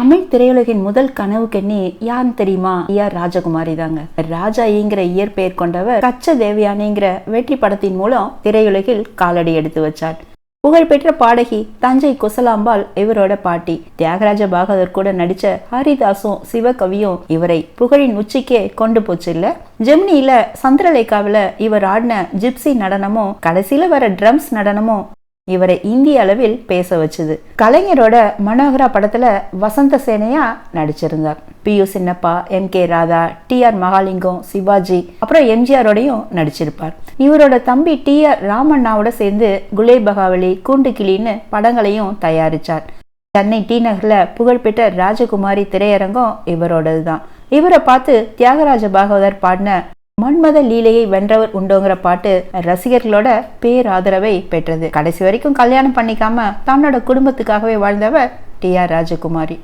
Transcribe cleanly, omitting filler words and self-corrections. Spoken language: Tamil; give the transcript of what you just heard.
தமிழ் திரையுலகின் முதல் கனவு கண்ணி யாருன்னு தெரியுமா? ஆர் ராஜகுமாரி தாங்க. ராஜா ஈங்கிற இயற்பெயர் கொண்டவர் கச்ச தேவயானிங்கிற வெற்றி படத்தின் மூலம் திரையுலகில் காலடி எடுத்து வச்சார். புகழ்பெற்ற பாடகி தஞ்சை குசலாம்பாள் இவரோட பாட்டி. தியாகராஜ பாகவதர் கூட நடிச்ச ஹரிதாசும் சிவகவியும் இவரை புகழின் உச்சிக்கே கொண்டு போச்சு இல்ல. ஜெமினியில சந்திரலேகாவில இவர் ஆடின ஜிப்சி நடனமும் கடைசியில வர ட்ரம்ஸ் நடனமும் இவரை இந்திய அளவில் பேச வச்சுது. கலைஞரோட மனோகரா படத்துல வசந்த சேனையா நடிச்சிருந்தார். PU Chinappa, MK Radha, TR Mahalingam, Sivaji, அப்புறம் MGRோடையும் நடிச்சிருப்பார். இவரோட தம்பி TR ராமண்ணாவோட சேர்ந்து குலேபகாவலி, கூண்டு கிளின்னு படங்களையும் தயாரிச்சார். சென்னை டி நகர்ல புகழ்பெற்ற ராஜகுமாரி திரையரங்கம் இவரோடதுதான். இவரை பார்த்து தியாகராஜ பாகவதர் பாடின மன்மத லீலையை வென்றவர் உண்டோங்கிற பாட்டு ரசிகர்களோட பேராதரவை பெற்றது. கடைசி வரைக்கும் கல்யாணம் பண்ணிக்காம தன்னோட குடும்பத்துக்காகவே வாழ்ந்தவர் TR ராஜகுமாரி.